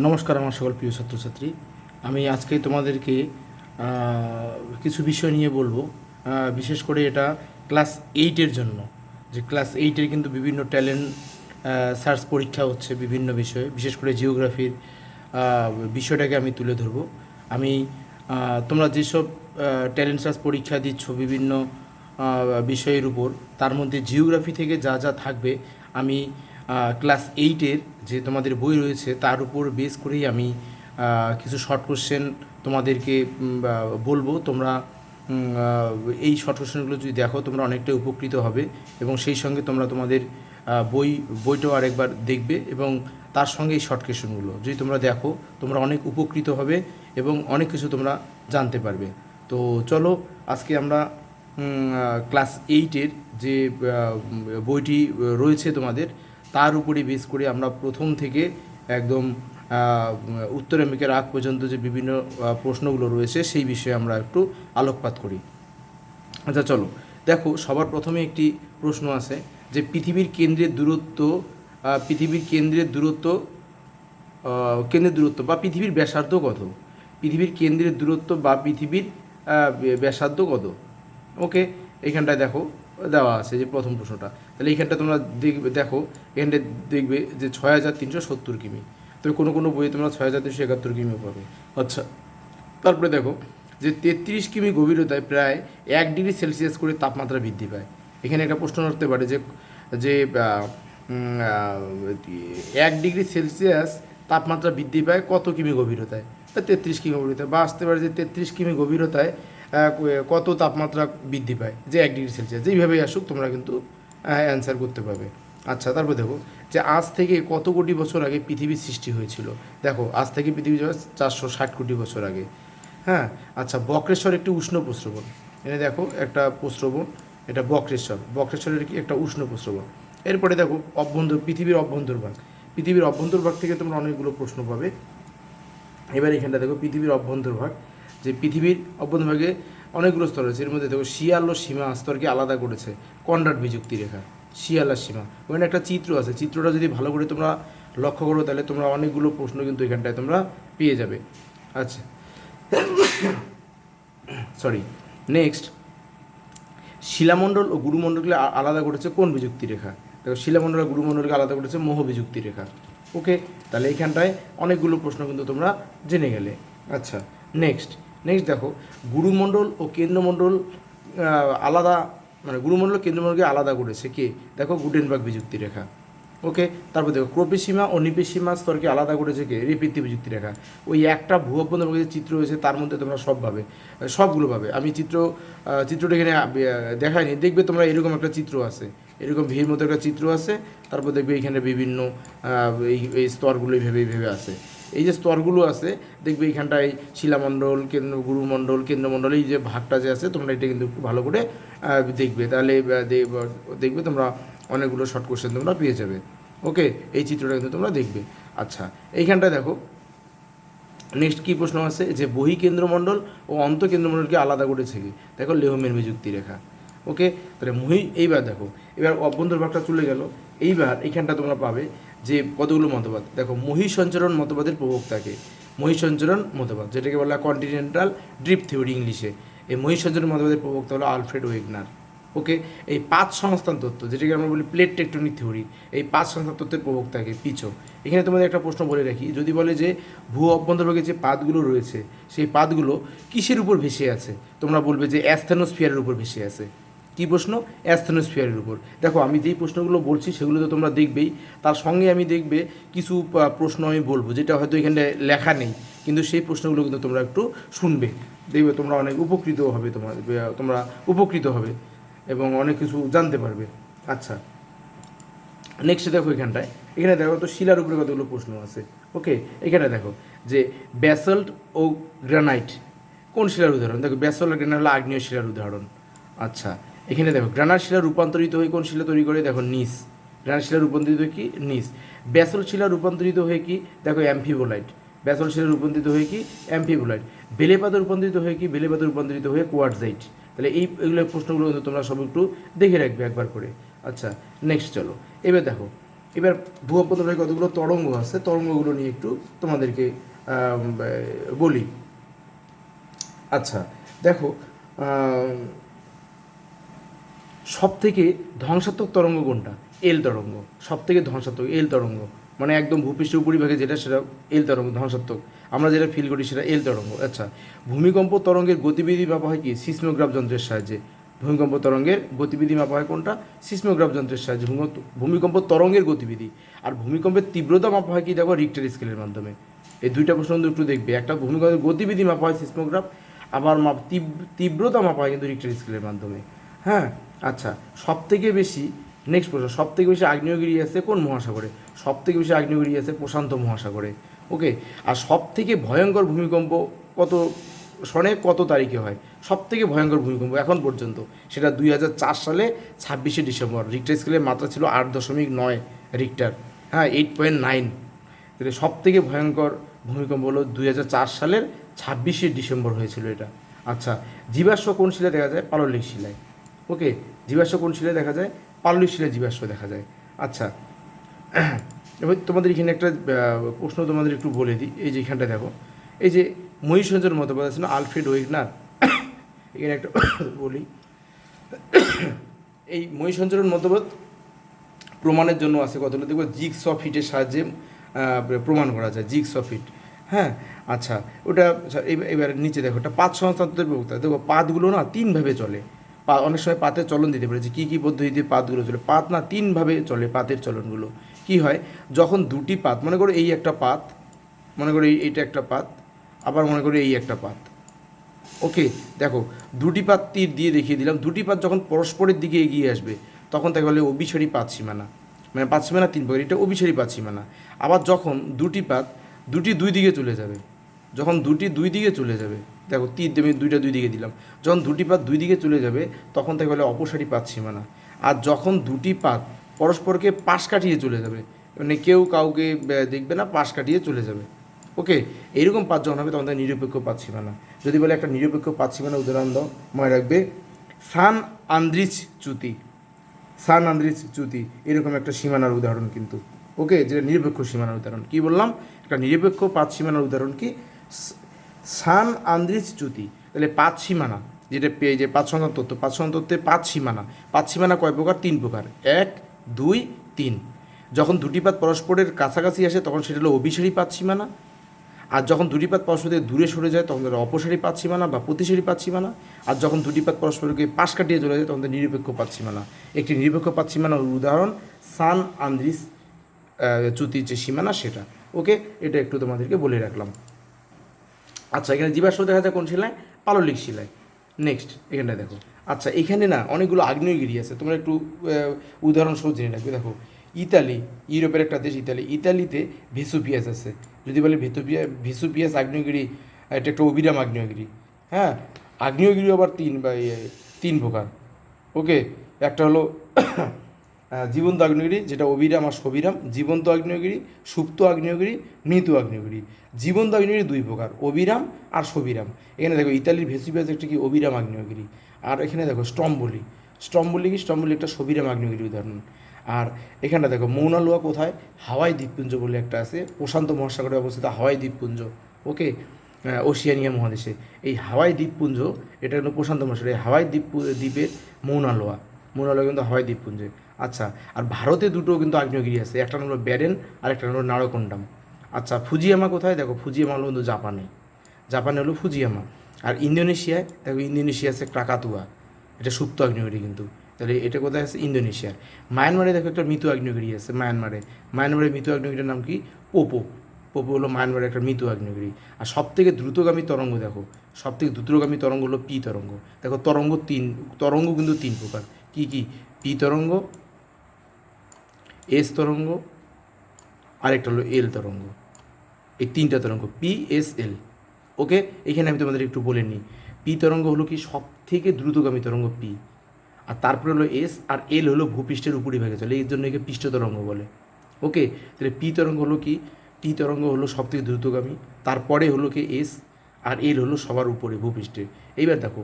নমস্কার আমার সকল প্রিয় ছাত্রছাত্রী। আমি আজকে তোমাদেরকে কিছু বিষয় নিয়ে বলবো। বিশেষ করে এটা ক্লাস এইটের জন্য, যে ক্লাস এইটের কিন্তু বিভিন্ন ট্যালেন্ট সার্চ পরীক্ষা হচ্ছে বিভিন্ন বিষয়ে, বিশেষ করে জিওগ্রাফির বিষয়টাকে আমি তুলে ধরবো। আমি তোমরা যেসব ট্যালেন্ট সার্চ পরীক্ষা দিচ্ছ বিভিন্ন বিষয়ের উপর, তার মধ্যে জিওগ্রাফি থেকে যা যা থাকবে আমি ক্লাস এইটের যে তোমাদের বই রয়েছে তার উপর বেস করেই আমি কিছু শর্ট কোশ্চেন তোমাদেরকে বলবো। তোমরা এই শর্ট কোশ্চেনগুলো যদি দেখো তোমরা অনেকটাই উপকৃত হবে, এবং সেই সঙ্গে তোমরা তোমাদের বইটাও আরেকবার দেখবে, এবং তার সঙ্গে এই শর্ট কোশ্চেনগুলো যদি তোমরা দেখো তোমরা অনেক উপকৃত হবে এবং অনেক কিছু তোমরা জানতে পারবে। তো চলো আজকে আমরা ক্লাস এইটের যে বইটি রয়েছে তোমাদের তার উপরে বেস করে আমরা প্রথম থেকে একদম উত্তর আমেরিকার আগ পর্যন্ত যে বিভিন্ন প্রশ্নগুলো রয়েছে সেই বিষয়ে আমরা একটু আলোকপাত করি। আচ্ছা চলো দেখো, সবার প্রথমে একটি প্রশ্ন আছে যে পৃথিবীর কেন্দ্রের দূরত্ব বা পৃথিবীর ব্যাসার্ধ কত? পৃথিবীর কেন্দ্রের দূরত্ব বা পৃথিবীর ব্যাসার্ধ কত? ওকে, এইখানটায় দেখো দেওয়া আছে যে প্রথম প্রশ্নটা। তাহলে এইখানটা তোমরা দেখো, এখানটা দেখবে যে 6370 কিমি। তবে কোনো কোনো বইয়ে তোমরা 6371 কিমিও পাবে। আচ্ছা, তারপরে দেখো যে 33 কিমি গভীরতায় প্রায় 1 ডিগ্রি সেলসিয়াস করে তাপমাত্রা বৃদ্ধি পায়। এখানে একটা প্রশ্ন করতে পারে যে যে 1 ডিগ্রি সেলসিয়াস তাপমাত্রা বৃদ্ধি পায় কত কিমি গভীরতায়? 33 কিমি গভীরতায়। বা আসতে পারে যে 33 কিমি গভীরতায় কত তাপমাত্রা বৃদ্ধি পায়, যে 1 ডিগ্রি সেলসিয়াস। যেইভাবেই আসুক তোমরা কিন্তু অ্যান্সার করতে পারবে। আচ্ছা, তারপর দেখো যে আজ থেকে কত কোটি বছর আগে পৃথিবীর সৃষ্টি হয়েছিল? দেখো আজ থেকে পৃথিবী 460 কোটি বছর আগে। হ্যাঁ, আচ্ছা, বক্রেশ্বর একটি উষ্ণ প্রস্রবণ। এনে দেখো একটা প্রস্রবণ, এটা বক্রেশ্বরের কি একটা উষ্ণ প্রস্রবণ। এরপরে দেখো পৃথিবীর অভ্যন্তরভাগ থেকে তোমরা অনেকগুলো প্রশ্ন পাবে। এবার এখানটা দেখো পৃথিবীর অভ্যন্তরভাগ, যে পৃথিবীর অভ্যন্তরভাগে অনেকগুলো স্তর রয়েছে। এর মধ্যে দেখো শিয়াল ও সীমা স্তরকে আলাদা করেছে কনরাড বিযুক্তি রেখা। শিয়াল আর সীমা, ওখানে একটা চিত্র আছে, চিত্রটা যদি ভালো করে তোমরা লক্ষ্য করো তাহলে তোমরা অনেকগুলো প্রশ্ন কিন্তু এখানটায় তোমরা পেয়ে যাবে। আচ্ছা সরি, নেক্সট, শিলামণ্ডল ও গুরুমণ্ডলকে আলাদা করেছে কোন বিযুক্তি রেখা? দেখো শিলামণ্ডল আর গুরুমণ্ডলকে আলাদা করেছে মোহ বিযুক্তি রেখা। ওকে, তাহলে এইখানটায় অনেকগুলো প্রশ্ন কিন্তু তোমরা জেনে গেলে। আচ্ছা, নেক্সট দেখো গুরুমণ্ডল ও কেন্দ্রমণ্ডল আলাদা, মানে গুরুমণ্ডল কেন্দ্রমণ্ডলকে আলাদা করেছে কে? দেখো গুটেনবার্গ বিযুক্তি রেখা। ওকে, তারপর দেখো ক্রোপেসীমা ও নিপেসীমা স্তরকে আলাদা করেছে কে? রেপিত্তি বিযুক্তি রেখা। ওই একটা ভূঅভ্যন্তরভাগে যে চিত্র রয়েছে তার মধ্যে তোমরা সবগুলো পাবে। আমি চিত্রটা এখানে দেখাইনি, দেখবে তোমরা এরকম একটা চিত্র আছে, এরকম ভিড় মতো একটা চিত্র আছে। তারপর দেখবে এখানে বিভিন্ন এই স্তরগুলো এইভাবে আছে। এই যে স্তরগুলো আছে দেখবে এইখানটায় শিলামণ্ডল, গুরুমণ্ডল, কেন্দ্রমণ্ডল, এই যে ভাগটা যে আছে তোমরা এটা কিন্তু একটু ভালো করে দেখবে, তাহলে দেখবে তোমরা অনেকগুলো শর্ট কোশ্চেন তোমরা পেয়ে যাবে। ওকে, এই চিত্রটা কিন্তু তোমরা দেখবে। আচ্ছা, এইখানটা দেখো নেক্সট কী প্রশ্ন আছে যে বহিকেন্দ্রমণ্ডল ও অন্তঃকেন্দ্রমণ্ডলকে আলাদা করেছে কি? দেখো লেহমের বিযুক্তি রেখা। ওকে, তাহলে এইবার দেখো, এবার অভ্যন্তরভাগটা চলে গেল। এইবার এইখানটা তোমরা পাবে যে কতগুলো মতবাদ। দেখো মহিসঞ্চরণ মতবাদের প্রবক্তাকে, মহিসঞ্চরণ মতবাদ যেটাকে বলা হয় কন্টিনেন্টাল ড্রিফট থিওরি ইংলিশে, এই মহিসঞ্চরণ মতবাদের প্রবক্তা হলো আলফ্রেড ওয়েগনার। ওকে, এই 5 সংস্থান তত্ত্ব যেটাকে আমরা বলি প্লেট টেকটনিক থিওরি, এই 5 সংস্থান তত্ত্বের প্রবক্তাকে পিচো। এখানে তোমাদের একটা প্রশ্ন বলে রাখি, যদি বলে যে ভূ অভ্যন্তরভাগে যে পাতগুলো রয়েছে সেই পাতগুলো কিসের উপর ভেসে আছে, তোমরা বলবে যে অ্যাস্থেনোস্ফিয়ারের উপর ভেসে আছে। কী প্রশ্ন? অ্যাস্থেনোস্ফিয়ারের উপর। দেখো আমি যেই প্রশ্নগুলো বলছি সেগুলো তো তোমরা দেখবেই, তার সঙ্গে আমি দেখবে কিছু প্রশ্ন আমি বলবো যেটা হয়তো এখানে লেখা নেই, কিন্তু সেই প্রশ্নগুলো কিন্তু তোমরা একটু শুনবে, দেখবে তোমরা অনেক তোমরা উপকৃত হবে এবং অনেক কিছু জানতে পারবে। আচ্ছা, নেক্সট দেখো এখানে দেখো তো শিলার উপরে কতগুলো প্রশ্ন আছে। ওকে, এখানে দেখো যে ব্যাসল্ট ও গ্রানাইট কোন শিলার উদাহরণ? দেখো ব্যাসল্ট আর গ্রানাইট হলো আগ্নেয় শিলার উদাহরণ। আচ্ছা, এখানে দেখো গ্রানাইট শিলা রূপান্তরিত হয়ে কোন শিলা তৈরি করে? দেখো নিস। গ্রানাইট শিলা রূপান্তরিত হয়ে কি? নিস। ব্যাসল্ট শিলা রূপান্তরিত হয়ে কি? দেখো অ্যাম্ফিবোলাইট। ব্যাসল্ট শিলা রূপান্তরিত হয়ে কি? অ্যাম্ফিবোলাইট। বেলেপাত রূপান্তরিত হয়ে কি? বেলেপাত রূপান্তরিত হয়ে কোয়ার্টজাইট। তাহলে এগুলো প্রশ্নগুলো কিন্তু তোমরা সব একটু দেখে রাখবে একবার করে। আচ্ছা, নেক্সট চলো, এবার দেখো এবার ভূমধ্যরেখায় কতগুলো তরঙ্গ আছে, তরঙ্গগুলো নিয়ে একটু তোমাদেরকে বলি। আচ্ছা দেখো, সব থেকে ধ্বংসাত্মক তরঙ্গ কোনটা? এল তরঙ্গ। সব থেকে ধ্বংসাত্মক এল তরঙ্গ, মানে একদম ভূপৃষ্ঠের উপরিভাগে যেটা সেটা এল তরঙ্গ ধ্বংসাত্মক, আমরা যেটা ফিল করি সেটা এল তরঙ্গ। আচ্ছা, ভূমিকম্প তরঙ্গের গতিবিধি মাপা হয় কি? সিসমোগ্রাফ যন্ত্রের সাহায্যে। ভূমিকম্প তরঙ্গের গতিবিধি মাপা হয় কোনটা? সিসমোগ্রাফ যন্ত্রের সাহায্যে ভূমিকম্প তরঙ্গের গতিবিধি। আর ভূমিকম্পের তীব্রতা মাপা হয় কি? দেখো রিক্টার স্কেলের মাধ্যমে। এই দুইটা প্রশ্ন একটু দেখবে, একটা ভূমিকম্পের গতিবিধি মাপা হয় সিসমোগ্রাফ, আবার তীব্রতা মাপা হয় কিন্তু রিক্টার স্কেলের মাধ্যমে। হ্যাঁ, আচ্ছা, সব থেকে বেশি, নেক্সট প্রশ্ন, সব থেকে বেশি আগ্নেয়গিরি আছে কোন মহাসাগরে? সব থেকে বেশি আগ্নেয়গিরি আছে প্রশান্ত মহাসাগরে। ওকে, আর সব থেকে ভয়ঙ্কর ভূমিকম্প কত সনে কত তারিখে হয়? সব থেকে ভয়ঙ্কর ভূমিকম্প এখন পর্যন্ত সেটা 2004 সালে 26শে ডিসেম্বর। রিক্টার স্কেলের মাত্রা ছিল 8.9 রিক্টার। হ্যাঁ, 8.9। তাহলে সব থেকে ভয়ঙ্কর ভূমিকম্প হলো 2004 সালের 26শে ডিসেম্বর হয়েছিল এটা। আচ্ছা, জীবাশ্ম কোন শিলায় দেখা যায়? পাললিক শিলায়। ওকে, জীবাশ্ম কোন শিলায় দেখা যায়? পাললিক শিলায় জীবাশ্ম দেখা যায়। আচ্ছা, এবার তোমাদের এখানে একটা প্রশ্ন তোমাদের একটু বলে দিই। এই যে এখানটা দেখো, এই যে মহিষঞ্জর মতবাদ আছে না, আলফ্রেড ওয়েগনার, এখানে একটা বলি। এই মহিষঞ্জরের মতবাদ প্রমাণের জন্য আছে কতগুলো, দেখবো জিগস অফ হিটের সাহায্যে প্রমাণ করা যায়, জিগস অফ হিট। হ্যাঁ, আচ্ছা, ওটা এবার নিচে দেখো, ওটা পাত সংস্থান্তরের প্রবক্তা। দেখো পাতগুলো না তিনভাবে চলে। অনেক সময় পাতের চলন দিতে পারে যে কী কী পদ্ধতিতে পাতগুলো চলে। পাত না তিনভাবে চলে, পাতের চলনগুলো কি হয়? যখন দুটি পাত, মনে করো এই একটা পাত, মনে করো এইটা একটা পাত, আবার মনে করো এই একটা পাত। ওকে, দেখো দুটি পাত তীর দিয়ে দেখিয়ে দিলাম। দুটি পাত যখন পরস্পরের দিকে এগিয়ে আসবে তখন তাকে বলে অভিসারী পাত সীমানা। মানে পাত সীমানা তিন প্রকার, এটা অভিসারী পাত সীমানা। আবার যখন দুটি পাত দুই দিকে চলে যাবে, যখন দুই দিকে চলে যাবে, দেখো তীর দেবে দুইটা দুই দিকে দিলাম, যখন দুটি পাত দুই দিকে চলে যাবে তখন তাকে বলে অপসারী পাত সীমানা। আর যখন দুটি পাত পরস্পরকে পাশ কাটিয়ে চলে যাবে, মানে কেউ কাউকে দেখবে না, পাশ কাটিয়ে চলে যাবে। ওকে, এইরকম পাত যখন হবে তখন তাকে নিরপেক্ষ পাত সীমানা। যদি বলে একটা নিরপেক্ষ পাত সীমানা উদাহরণ দাও, মনে রাখবে সান আন্দ্রিচ চ্যুতি। সান আন্দ্রিচ চ্যুতি এরকম একটা সীমানার উদাহরণ কিন্তু। ওকে, যেটা নিরপেক্ষ সীমানার উদাহরণ। কি বললাম? একটা নিরপেক্ষ পাত সীমানার উদাহরণ কি? সান আন্দ্রিচ চ্যুতি। তাহলে পাত সীমানা যেটা পেয়ে যে পাত সংক্রান্ত তত্ত্ব, পাত সংক্রান্ত তত্ত্বে পাত সীমানা কয় প্রকার? তিন প্রকার, 1, 2, 3। যখন দুটি পাত পরস্পরের কাছাকাছি আসে তখন সেটা হলো অভিসারী পাত সীমানা। আর যখন দুটি পাত পরস্পর থেকে দূরে সরে যায় তখন তাদের অপসারী পাত সীমানা বা প্রতিসারী পাত সীমানা। আর যখন দুটি পাত পরস্পরকে পাশ কাটিয়ে চলে যায় তখন তাদের নিরপেক্ষ পাত সীমানা। একটি নিরপেক্ষ পাত সীমানার উদাহরণ সান আন্দ্রিস চ্যুতির যে সীমানা সেটা। ওকে, এটা একটু তোমাদেরকে বলে রাখলাম। আচ্ছা, এখানে জীবাশ্ম দেখা যায় কোন শিলায়? পাললিক শিলায়। নেক্সট এখানটা দেখো, আচ্ছা এখানে না অনেকগুলো আগ্নেয়গিরি আছে, তোমরা একটু উদাহরণসহ জেনে রাখবে। দেখো ইতালি, ইউরোপের একটা দেশ ইতালিতে ভেসুভিয়াস আছে। যদি বলে ভেসুভিয়াস আগ্নেয়গিরি, এটা একটা অবিরাম আগ্নেয়গিরি। হ্যাঁ, আগ্নেয়গিরি আবার তিন প্রকার। ওকে, একটা হলো জীবন্ত আগ্নেয়গিরি, যেটা অবিরাম আর সবিরাম। জীবন্ত আগ্নেয়গিরি, সুপ্ত আগ্নেয়গিরি, মৃত আগ্নেয়গিরি। জীবন্ত আগ্নেয়গিরি দুই প্রকার, অবিরাম আর সবিরাম। এখানে দেখো ইতালির ভেসুভিয়াস একটা কি অবিরাম আগ্নেয়গিরি। আর এখানে দেখো স্ট্রম্বোলি কি? স্ট্রম্বোলি একটা সবিরাম আগ্নেয়গিরি উদাহরণ। আর এখানটা দেখো মৌনা লোয়া কোথায়? হাওয়াই দ্বীপপুঞ্জ বলে একটা আছে, প্রশান্ত মহাসাগরে অবস্থিত হাওয়াই দ্বীপপুঞ্জ। ওকে, ওশিয়ানিয়া মহাদেশে এই হাওয়াই দ্বীপপুঞ্জ, এটা হলো প্রশান্ত মহাসাগরে হাওয়াই দ্বীপের মৌনা লোয়া কিন্তু হাওয়াই দ্বীপপুঞ্জে। আচ্ছা, আর ভারতে দুটো কিন্তু আগ্নেয়গিরি আছে, একটা হলো ব্যারেন আর একটা হলো নারকন্ডাম। আচ্ছা, ফুজিয়ামা কোথায়? দেখো ফুজিয়ামা হলো কিন্তু জাপানে হলো ফুজিয়ামা। আর ইন্দোনেশিয়ায় দেখো, ইন্দোনেশিয়া আছে ক্রাকাতুয়া, এটা সুপ্ত আগ্নেয়গিরি কিন্তু। তাহলে এটা কোথায় আছে? ইন্দোনেশিয়ার। মায়ানমারে দেখো একটা মৃত আগ্নেয়গিরি আছে, মায়ানমারের মৃত আগ্নেয়গিরির নাম কি? পোপো হলো মায়ানমারের একটা মৃত আগ্নেয়গিরি। আর সবথেকে দ্রুতগামী তরঙ্গ দেখো, সবথেকে দ্রুতগামী তরঙ্গ হলো পি তরঙ্গ। দেখো তরঙ্গ কিন্তু তিন প্রকার। কি কি? পি তরঙ্গ, এস তরঙ্গ, আরেকটা হলো এল তরঙ্গ। এই তিনটা তরঙ্গ PSL। ওকে, এখানে আমি তোমাদের একটু বলে নিই। পি তরঙ্গ হলো কি? সব থেকে দ্রুতগামী তরঙ্গ পি। আর তারপরে হলো এস, আর এল হলো ভূপৃষ্ঠের উপরিভাগে চলে, এর জন্য একে পৃষ্ঠ তরঙ্গ বলে। ওকে, তাহলে পি তরঙ্গ হলো কি? পি তরঙ্গ হলো সব থেকে দ্রুতগামী, তারপরে হলো কি এস, আর এল হলো সবার উপরে ভূপৃষ্ঠে। এইবার দেখো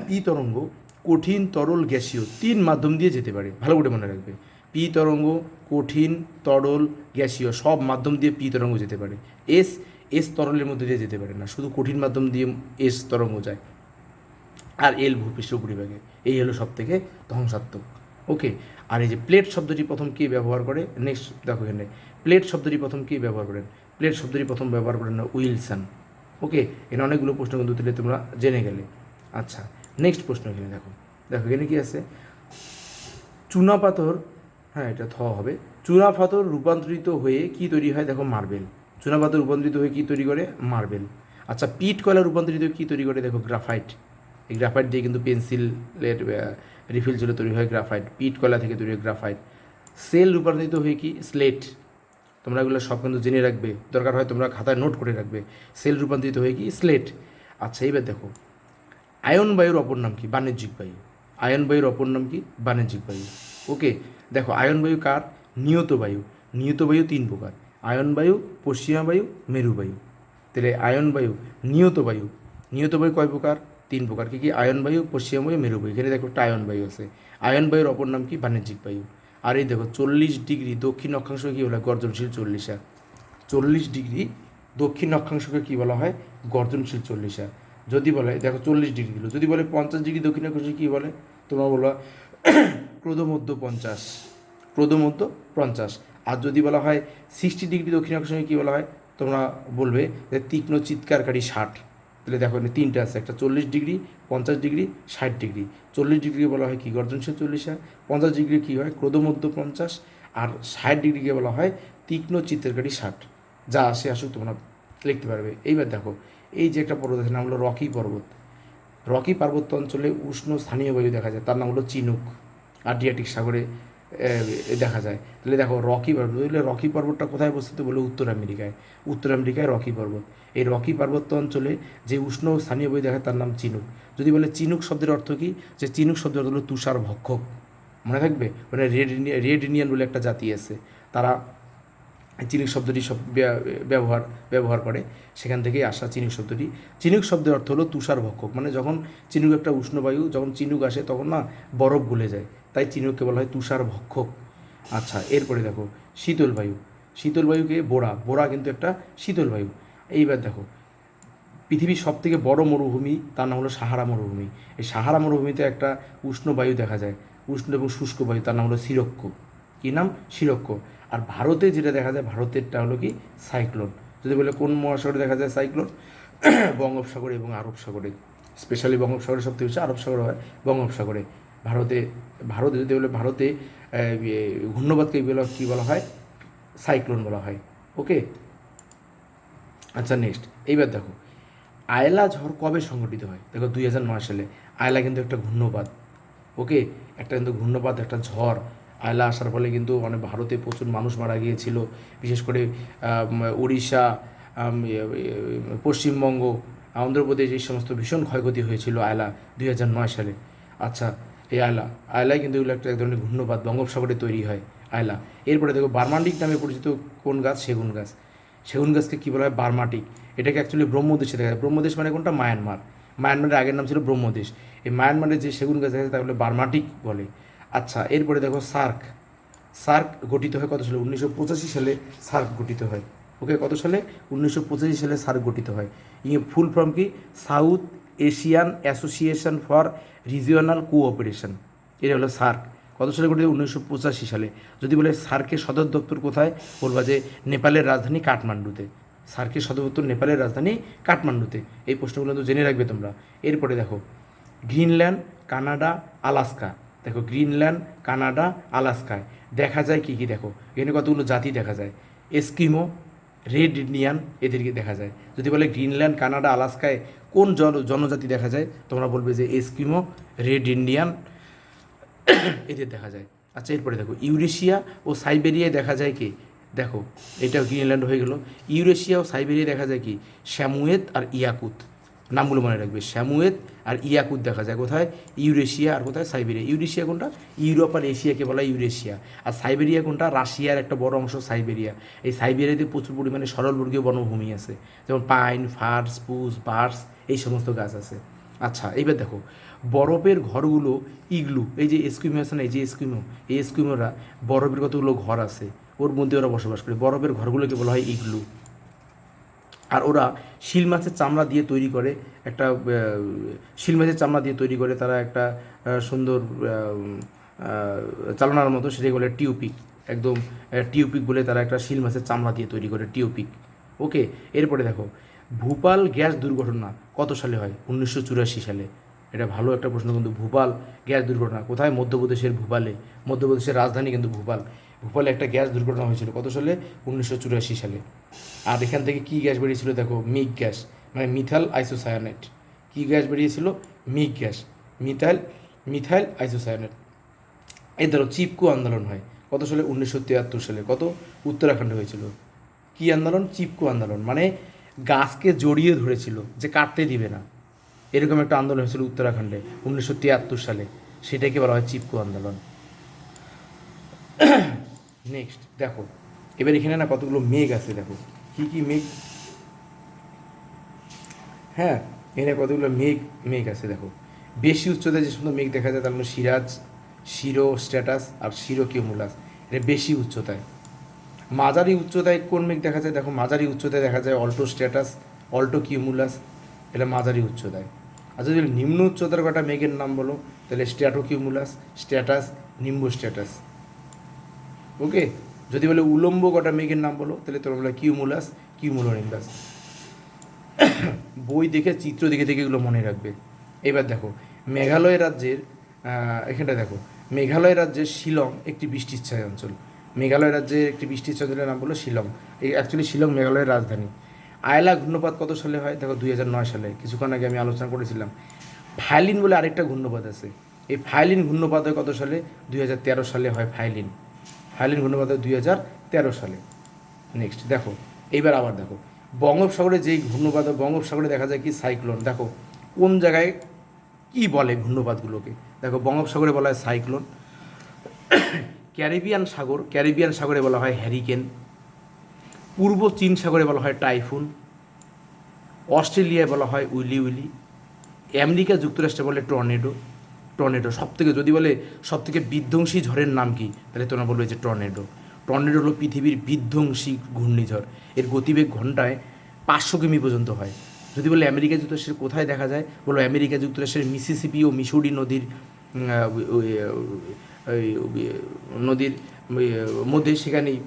পি তরঙ্গ কঠিন, তরল, গ্যাসীয় তিন মাধ্যম দিয়ে যেতে পারে, ভালো করে মনে রাখবে। পি তরঙ্গ কঠিন, তরল, গ্যাসীয় সব মাধ্যম দিয়ে পি তরঙ্গ যেতে পারে। এস এস তরলের মধ্যে দিয়ে যেতে পারে না, শুধু কঠিন মাধ্যম দিয়ে এস তরঙ্গ যায়। আর এল ভূপৃষ্ঠের উপরিভাগে, এই হলো সব থেকে ধ্বংসাত্মক। ওকে, আর এই যে প্লেট শব্দটি প্রথম কে ব্যবহার করে, নেক্সট দেখো এখানে প্লেট শব্দটি প্রথম কে ব্যবহার করেন, প্লেট শব্দটি প্রথম ব্যবহার করেন না উইলসন। ওকে, এখানে অনেকগুলো প্রশ্ন কিন্তু তুলে তোমরা জেনে গেলে। আচ্ছা, নেক্সট প্রশ্ন এখানে দেখো, দেখো এখানে কী আছে, চুনাপাথর, হ্যাঁ এটা থ হবে, চুনাপাথর রূপান্তরিত হয়ে কি তৈরি হয়, দেখো মার্বেল। চুনাপাথর রূপান্তরিত হয়ে কি তৈরি করে, মার্বেল। আচ্ছা, পিট কয়লা রূপান্তরিত হয়ে কী তৈরি করে, দেখো গ্রাফাইট। এই গ্রাফাইট দিয়ে কিন্তু পেন্সিলের রিফিল ছিল তৈরি হয় গ্রাফাইট, পিট কয়লা থেকে তৈরি হয় গ্রাফাইট। সেল রূপান্তরিত হয়ে কি, স্লেট। তোমরা এগুলো সব কিন্তু জেনে রাখবে, দরকার হয় তোমরা খাতায় নোট করে রাখবে। সেল রূপান্তরিত হয়ে কি, স্লেট। আচ্ছা, এইবার দেখো আয়ন বায়ুর অপর নাম কি, বাণিজ্যিক বায়ু। আয়ন বায়ুর অপর নাম কি, বাণিজ্যিক বায়ু। ওকে, দেখো আয়ন বায়ু কার, নিয়ত বায়ু। নিয়ত বায়ু তিন প্রকার, আয়ন বায়ু, পশ্চিমা বায়ু, মেরু বায়ু। তাহলে আয়ন বায়ু, নিয়ত বায়ু, নিয়ত বায়ু কয় প্রকার, তিন প্রকার। কী কী, আয়ন বায়ু, পশ্চিমা বায়ু, মেরু বায়ু। এখানে দেখো একটা আয়ন বায়ু আছে। আয়ন বায়ুর অপর নাম কি, বাণিজ্যিক বায়ু। আর এই দেখো 40 ডিগ্রি দক্ষিণ অক্ষাংশ কী বলা হয়, গর্জনশীল 40 40 ডিগ্রি দক্ষিণ অক্ষাংশকে কী বলা হয়, গর্জনশীল 40। যদি বলে দেখো 40 ডিগ্রি দিল, যদি বলে 50 ডিগ্রি দক্ষিণ অক্ষাংশে কী বলে, তোমরা বলো ক্রোধমধ্য 50, ক্রোধমধ্য 50। আর যদি বলা হয় 60 ডিগ্রি দক্ষিণ অক্ষাংশে কী বলা হয়, তোমরা বলবে যে তীক্ষ্ণ চিৎকারকারী 60। তাহলে দেখো এখানে তিনটে আছে, একটা 40 ডিগ্রি, 50 ডিগ্রি, 60 ডিগ্রি। 40 ডিগ্রি বলা হয় কি, গর্জনশীল 40। 50 ডিগ্রি কী হয়, ক্রোধমধ্য 50। আর 60 ডিগ্রিকে বলা হয় তীক্ষ্ণ চিৎকারকারী 60। যা আসে আসুক তোমরা লিখতে পারবে। এইবার দেখো এই যে একটা পর্বত আছে, নাম হলো রকি পর্বত। রকি পার্বত্য অঞ্চলে উষ্ণ স্থানীয় বায়ু দেখা যায়, তার নাম হলো চিনুক। আড্রিয়াটিক সাগরে দেখা যায়। তাহলে দেখো রকি পর্বত, বললে রকি পর্বতটা কোথায় অবস্থিত, বলে উত্তর আমেরিকায়। উত্তর আমেরিকায় রকি পর্বত। এই রকি পার্বত্য অঞ্চলে যে উষ্ণ স্থানীয় বায়ু দেখা তার নাম চিনুক। যদি বলে চিনুক শব্দের অর্থ কী, যে চিনুক শব্দের অর্থ হলো তুষার ভক্ষক। মনে থাকবে, মানে রেড ইন্ডিয়ান বলে একটা জাতি আছে, তারা চিনুক শব্দটি সব ব্যবহার করে, সেখান থেকেই আসা চিনুক শব্দটি। চিনুক শব্দের অর্থ হলো তুষার ভক্ষক, মানে যখন চিনুক একটা উষ্ণ বায়ু, যখন চিনুক আসে তখন না বরফ গলে যায়, তাই চিনুককে বলা হয় তুষার ভক্ষক। আচ্ছা, এরপরে দেখো শীতল বায়ু। শীতল বায়ুকে বোরা, বোরা কিন্তু একটা শীতল বায়ু। এইবার দেখো পৃথিবীর সবথেকে বড় মরুভূমি, তার নাম হলো সাহারা মরুভূমি। এই সাহারা মরুভূমিতে একটা উষ্ণ বায়ু দেখা যায়, উষ্ণ এবং শুষ্ক বায়ু, তার নাম হলো সিরক্ষ। কী নাম, সিরক্ষ। আর ভারতে যেটা দেখা যায়, ভারতেরটা হলো কি, সাইক্লোন। যদি বলে কোন মহাসাগরে দেখা যায় সাইক্লোন, বঙ্গোপসাগরে এবং আরব সাগরে। স্পেশালি বঙ্গোপসাগরে সবথেকে বেশি, আরব সাগরে হয় বঙ্গোপসাগরে। ভারতে ভারতে যদি বলে ভারতে ঘূর্ণবাদকে কী বলা হয়, সাইক্লোন বলা হয়। ওকে, আচ্ছা নেক্সট। এইবার দেখো আয়লা ঝড় কবে সংঘটিত হয়, দেখো 2009 সালে। আয়লা কিন্তু একটা ঘূর্ণবাদ। ওকে, একটা কিন্তু ঘূর্ণবাদ, একটা ঝড়। আয়লা আসার ফলে কিন্তু মানে ভারতে প্রচুর মানুষ মারা গিয়েছিল, বিশেষ করে উড়িষ্যা, পশ্চিমবঙ্গ, অন্ধ্রপ্রদেশ, এই সমস্ত ভীষণ ক্ষয়ক্ষতি হয়েছিল আয়লা 2009 সালে। আচ্ছা, এই আয়লায় কিন্তু এগুলো একটা এক ধরনের ঘূর্ণবাদ, বঙ্গোপসাগরে তৈরি হয় আয়লা। এরপরে দেখো বার্মাটিক নামে পরিচিত কোন গাছ, সেগুন গাছ। সেগুন গাছকে কী বলা হয়, বার্মাটিক। এটাকে অ্যাকচুয়ালি ব্রহ্মদেশে দেখা যায়। ব্রহ্মদেশ মানে কোনটা, মায়ানমার। মায়ানমারের আগের নাম ছিল ব্রহ্মদেশ। এই মায়ানমারের যে সেগুন গাছ দেখা যায় তাহলে বার্মাটিক বলে। আচ্ছা, এরপরে দেখো সার্ক। সার্ক গঠিত হয় কত সালে, 1985 সালে সার্ক গঠিত হয়। ওকে, কত সালে, 1985 সালে সার্ক গঠিত হয়। ফুল ফর্ম কি, south Asian association for regional cooperation. এটা হলো সার্ক। কত সালে গঠিত, 1985 সালে। যদি বলে সার্কের সদর দপ্তর কোথায়, বলবা যে নেপালের রাজধানী কাঠমান্ডুতে। সার্কের সদর দপ্তর নেপালের রাজধানী কাঠমান্ডুতে। এই প্রশ্নগুলো তো জেনে রাখবে তোমরা। এরপরে দেখো গ্রিনল্যান্ড, কানাডা, আলাস্কা। দেখো গ্রিনল্যান্ড, কানাডা, আলাস্কায় দেখা যায় কী কী, দেখো এখানে কতগুলো জাতি দেখা যায়, এস্কিমো, রেড ইন্ডিয়ান, এদেরকে দেখা যায়। যদি বলে গ্রিনল্যান্ড, কানাডা, আলাস্কায় কোন জনজাতি দেখা যায়, তোমরা বলবে যে এস্কিমো, রেড ইন্ডিয়ান, এদের দেখা যায়। আচ্ছা, এরপরে দেখো ইউরেশিয়া ও সাইবেরিয়ায় দেখা যায় কি, দেখো এটাও গ্রিনল্যান্ড হয়ে গেল। ইউরেশিয়া ও সাইবেরিয়ায় দেখা যায় কি, স্যামুয়েত আর ইয়াকুত। নামগুলো মনে রাখবে, স্যামুয়েত আর ইয়াকুত দেখা যায় কোথায়, ইউরেশিয়া, আর কোথায়, সাইবেরিয়া। ইউরেশিয়া কোনটা, ইউরোপ আর এশিয়াকে বলা হয় ইউরেশিয়া। আর সাইবেরিয়া কোনটা, রাশিয়ার একটা বড় অংশ সাইবেরিয়া। এই সাইবেরিয়াতে প্রচুর পরিমাণে সরলবর্গীয় বনভূমি আছে, যেমন পাইন, ফার, স্পুস, বার্স, এই সমস্ত গাছ আছে। আচ্ছা, এইবার দেখো বরফের ঘরগুলো ইগলু, এই যে এস্কিমো আছে না, এই যে এস্কিমো, এই এস্কিমোরা বরফের কতগুলো ঘর আছে ওর মধ্যে ওরা বসবাস করে, বরফের ঘরগুলোকে বলা হয় ইগলু। আর ওরা শিল মাছের চামড়া দিয়ে তৈরি করে একটা শিল মাছের চামড়া দিয়ে তৈরি করে তারা একটা সুন্দর চালনার মতো, সেটাকে বলে টিউপিক। একদম টিউপিক বলে তারা একটা শিল মাছের চামড়া দিয়ে তৈরি করে, টিউপিক। ওকে, এরপরে দেখো ভূপাল গ্যাস দুর্ঘটনা কত সালে হয়? 1984 সালে। এটা ভালো একটা প্রশ্ন কিন্তু। ভূপাল গ্যাস দুর্ঘটনা কোথায়? মধ্যপ্রদেশের ভূপালে। মধ্যপ্রদেশের রাজধানী কিন্তু ভূপাল। ভূপালে একটা গ্যাস দুর্ঘটনা হয়েছিল কত সালে? 1984 সালে। আর এখান থেকে কী গ্যাস বেরিয়েছিল দেখো? মিগ গ্যাস, মানে মিথাইল আইসোসায়ানেট। কী গ্যাস বেরিয়েছিল? MiG gas, methyl isocyanate. এই ধরো চিপকো আন্দোলন হয় কত সালে? 1973 সালে। কত? উত্তরাখণ্ডে হয়েছিল। কী আন্দোলন? চিপকো আন্দোলন, মানে গাছকে জড়িয়ে ধরেছিল যে কাটতে দিবে না, এরকম একটা আন্দোলন হয়েছিল উত্তরাখণ্ডে 1973 সালে, সেটাকে বলা হয় চিপকো আন্দোলন। নেক্সট দেখো, এবার এখানে না কতগুলো মেঘ আছে, দেখো কী কী মেঘ। হ্যাঁ, এখানে কতগুলো মেঘ আছে দেখো। বেশি উচ্চতায় যে সুন্দর মেঘ দেখা যায় তার মধ্যে সিরাজ, শিরো স্ট্যাটাস আর শিরো কিউমুলাস, এটা বেশি উচ্চতায়। মাঝারি উচ্চতায় কোন মেঘ দেখা যায়? দেখো মাঝারি উচ্চতায় দেখা যায় অল্টো স্ট্যাটাস, অল্টো কিউমুলাস, এটা মাঝারি উচ্চতায়। আর যদি নিম্ন উচ্চতার কটা মেঘের নাম বলো তাহলে স্ট্যাটো কিউমুলাস, স্ট্যাটাস, নিম্বু স্ট্যাটাস। ওকে, যদি বলে উলম্ব কটা মেঘের নাম বলো তাহলে তোমরা বলে কিউমুলাস, কিউমুলোনিম্বাস। বই দেখে চিত্র দেখে দেখে এগুলো মনে রাখবে। এবার দেখো মেঘালয় রাজ্যের এখানটা দেখো, মেঘালয় রাজ্যের শিলং একটি বৃষ্টিচ্ছায় অঞ্চল। মেঘালয় রাজ্যের একটি বৃষ্টিচ্ছায় অঞ্চলের নাম হলো শিলং। এই অ্যাকচুয়ালি শিলং মেঘালয়ের রাজধানী। আয়লা ঘূর্ণপাত কত সালে হয়? দেখো 2009 সালে। কিছুক্ষণ আগে আমি আলোচনা করেছিলাম। ফাইলিন বলে আরেকটা ঘূর্ণপাত আছে, এই ফাইলিন ঘূর্ণপাত হয় কত সালে? 2013 সালে হয় ফাইলিন। ফাইলিন ঘূর্ণপাত হয় 2013 সালে। নেক্সট দেখো, এইবার আবার দেখো বঙ্গোপসাগরে যেই ঘূর্ণপাত, বঙ্গোপসাগরে দেখা যায় কি? সাইক্লোন। দেখো কোন জায়গায় কী বলে ঘূর্ণপাতগুলোকে? দেখো বঙ্গোপসাগরে বলা হয় সাইক্লোন, ক্যারিবিয়ান সাগরে বলা হয় হ্যারিকেন, পূর্ব চীন সাগরে বলা হয় টাইফুন, অস্ট্রেলিয়ায় বলা হয় উইলি, আমেরিকা যুক্তরাষ্ট্রে বলে টর্নেডো। সবথেকে যদি বলে সবথেকে বিধ্বংসী ঝড়ের নাম কি, তাহলে তোমরা বলবে যে টর্নেডো হলো পৃথিবীর বিধ্বংসী ঘূর্ণিঝড়। এর গতিবেগ ঘন্টায় 500 কিমি পর্যন্ত হয়। যদি বলে আমেরিকা যুক্তরাষ্ট্রের কোথায় দেখা যায়, বলো আমেরিকা যুক্তরাষ্ট্রের মিসিসিপি ও মিসৌরি নদীর মধ্যে, সেখানেই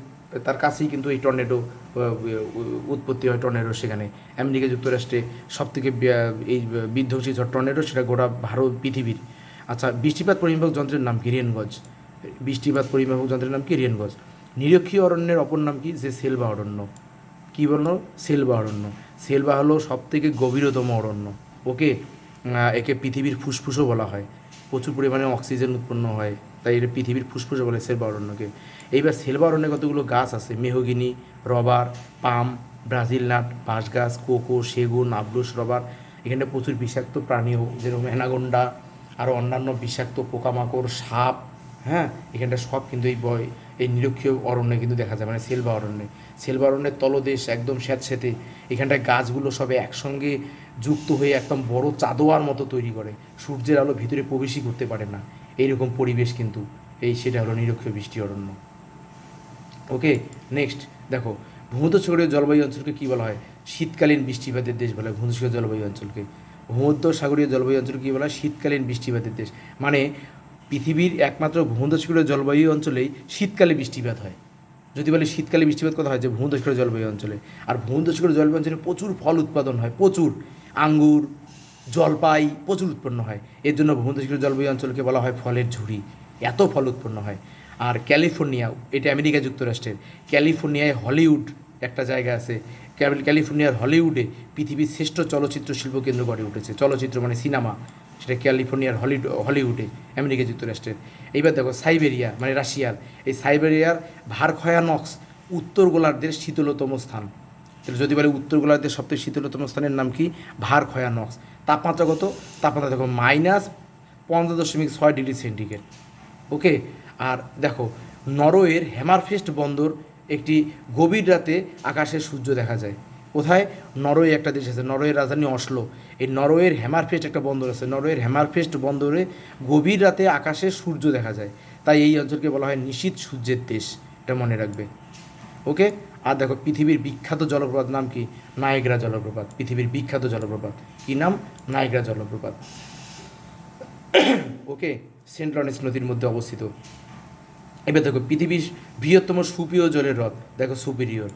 তার কাছেই কিন্তু এই টর্নেডো উৎপত্তি হয়। টর্নেডো সেখানে আমেরিকা যুক্তরাষ্ট্রে সবথেকে এই বিধ্বংসী ঝড় টর্নেডো, সেটা গোটা ভারত পৃথিবীর। আচ্ছা, বৃষ্টিপাত পরিমাপক যন্ত্রের নাম কি? রেনগজ। বৃষ্টিপাত পরিমাপক যন্ত্রের নাম কি? রেনগজ। নিরক্ষীয় অরণ্যের অপর নাম কি? যে সেলভা অরণ্য। কী বলল? সেলভা অরণ্য। সেলভা হলো সবথেকে গভীরতম অরণ্য। ওকে, একে পৃথিবীর ফুসফুসও বলা হয়, প্রচুর পরিমাণে অক্সিজেন উৎপন্ন হয়, তাই এটা পৃথিবীর ফুসফুসও বলে সেলভা অরণ্যকে। এইবার সেলভা অরণ্যে কতগুলো গাছ আছে? মেহগিনি, রবার, পাম, ব্রাজিল নাট, বাঁশ গাছ, কোকো, সেগুন, আবলুস রবার। এখানে প্রচুর বিষাক্ত প্রাণীও, যেরকম অ্যানাগোন্ডা, আরও অন্যান্য বিষাক্ত পোকামাকড়, সাপ, হ্যাঁ, এখানটা সব কিন্তু এই নিরক্ষীয় অরণ্যে কিন্তু দেখা যায়, মানে সেলভা অরণ্যে। সেলভা অরণ্যের তলদেশ একদম স্যাঁতস্যাঁতে, এখানটায় গাছগুলো সবে একসঙ্গে যুক্ত হয়ে একদম বড় চাদোয়ার মতো তৈরি করে, সূর্যের আলো ভিতরে প্রবেশই করতে পারে না, এইরকম পরিবেশ কিন্তু সেটা হলো নিরক্ষীয় বৃষ্টি অরণ্য। ওকে, নেক্সট দেখো ভূমধ্যসাগরীয় জলবায়ু অঞ্চলকে কী বলা হয়? শীতকালীন বৃষ্টিপাতের দেশ বলা হয় ভূমধ্যসাগরীয় জলবায়ু অঞ্চলকে। ভূমধ্যসাগরীয় জলবায়ু অঞ্চলকে কী বলা হয়? শীতকালীন বৃষ্টিপাতের দেশ। মানে পৃথিবীর একমাত্র ভূমধ্যসাগরীয় জলবায়ু অঞ্চলেই শীতকালে বৃষ্টিপাত হয়। যদি বলে শীতকালে বৃষ্টিপাত কথা হয় যে ভূমধ্যসাগরীয় জলবায়ু অঞ্চলে। আর ভূমধ্যসাগরীয় জলবায়ু অঞ্চলে প্রচুর ফল উৎপাদন হয়, প্রচুর আঙ্গুর, জলপাই প্রচুর উৎপন্ন হয়। এর জন্য ভূমধ্যসাগরীয় জলবায়ু অঞ্চলকে বলা হয় ফলের ঝুড়ি, এত ফল উৎপন্ন হয়। আর ক্যালিফোর্নিয়া, এটা আমেরিকা যুক্তরাষ্ট্রের, ক্যালিফোর্নিয়ায় হলিউড একটা জায়গা আছে, ক্যালিফোর্নিয়ার হলিউডে পৃথিবীর শ্রেষ্ঠ চলচ্চিত্র শিল্প কেন্দ্র গড়ে উঠেছে। চলচ্চিত্র মানে সিনেমা, সেটা ক্যালিফোর্নিয়ার হলিউডে আমেরিকা যুক্তরাষ্ট্রের। এইবার দেখো সাইবেরিয়া মানে রাশিয়ার, এই সাইবেরিয়ার ভারখয়ানক্স উত্তর গোলার্ধের শীতলতম স্থান। তাহলে যদি বলে উত্তর গোলার্ধের সবথেকে শীতলতম স্থানের নাম কি? ভারখয়ানক্স। তাপমাত্রা কত? তাপমাত্রা দেখো -15.6 ডিগ্রি সেন্টিগ্রেড। ওকে, আর দেখো নরওয়ের হ্যামারফেস্ট বন্দর একটি গভীর রাতে আকাশে সূর্য দেখা যায়। কোথায়? নরওয়ে একটা দেশ আছে, নরওয়ের রাজধানী অসলো। এই নরওয়ের হ্যামারফেস্ট একটা বন্দর আছে, নরওয়ের হ্যামারফেস্ট বন্দরে গভীর রাতে আকাশে সূর্য দেখা যায়, তাই এই অঞ্চলকে বলা হয় নিশীথ সূর্যের দেশ, এটা মনে রাখবে। ওকে। আর দেখো পৃথিবীর বিখ্যাত জলপ্রপাত নাম কি? নায়াগ্রা জলপ্রপাত। পৃথিবীর বিখ্যাত জলপ্রপাত কী নাম? নায়াগ্রা জলপ্রপাত। ওকে, সেন্ট লরেন্স নদীর মধ্যে অবস্থিত। এবার দেখো পৃথিবীর বৃহত্তম সুপেয় জলের হ্রদ, দেখো সুপিরিয়র।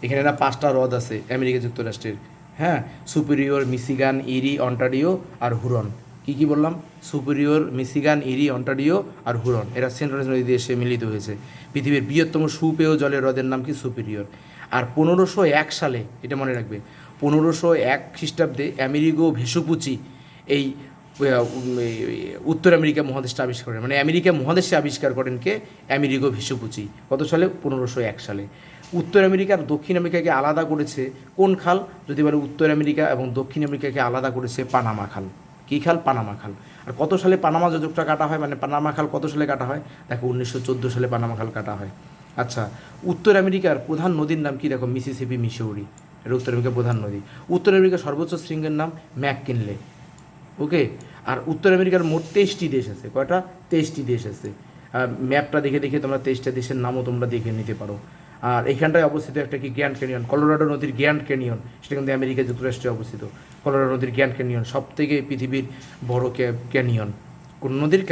এখানে না 5টা হ্রদ আছে আমেরিকা যুক্তরাষ্ট্রের, হ্যাঁ, সুপিরিয়র, মিশিগান, ইরি, অন্টারিও আর হুরন। কী কী বললাম? সুপিরিয়র, মিশিগান, ইরি, অন্টারিও আর হুরন, এরা সেন্ট লরেন্স নদীতে এসে মিলিত হয়েছে। পৃথিবীর বৃহত্তম সুপেয় জলের হ্রদের নাম কি? সুপিরিয়র। আর 1501 সালে, এটা মনে রাখবে, 1501 খ্রিস্টাব্দে আমেরিগো ভেসুপুচি এই উত্তর আমেরিকা মহাদেশটা আবিষ্কার করেন, মানে আমেরিকা মহাদেশে আবিষ্কার করেন কে? আমেরিগো ভেসুপুচি। কত সালে? 1501 সালে। উত্তর আমেরিকা আর দক্ষিণ আমেরিকাকে আলাদা করেছে কোন খাল? যদি বলে উত্তর আমেরিকা এবং দক্ষিণ আমেরিকাকে আলাদা করেছে পানামা খাল। কী খাল? পানামা খাল। আর কত সালে পানামা যোজকটা কাটা হয়, মানে পানামা খাল কত সালে কাটা হয়? দেখো 1914 সালে পানামা খাল কাটা হয়। আচ্ছা, উত্তর আমেরিকার প্রধান নদীর নাম কি? দেখো মিসিসিপি, মিসৌরি, এটা উত্তর আমেরিকার প্রধান নদী। উত্তর আমেরিকার সর্বোচ্চ শৃঙ্গের নাম ম্যাককিনলে। ওকে। আর উত্তর আমেরিকার মোট 23টি দেশ আছে। কয়টা? 23টি দেশ আছে। ম্যাপটা দেখে দেখে তোমরা 23টা দেশের নামও তোমরা দেখে নিতে পারো। আর এইখানটায় অবস্থিত একটা কি? গ্র্যান্ড ক্যানিয়ন, কলোরাডো নদীর গ্র্যান্ড ক্যানিয়ন, সেটা কিন্তু আমেরিকা যুক্তরাষ্ট্রে অবস্থিত। কলোরাডো নদীর গ্র্যান্ড ক্যানিয়ন সব থেকে পৃথিবীর বড় ক্যানিয়ন। কোন নদীর?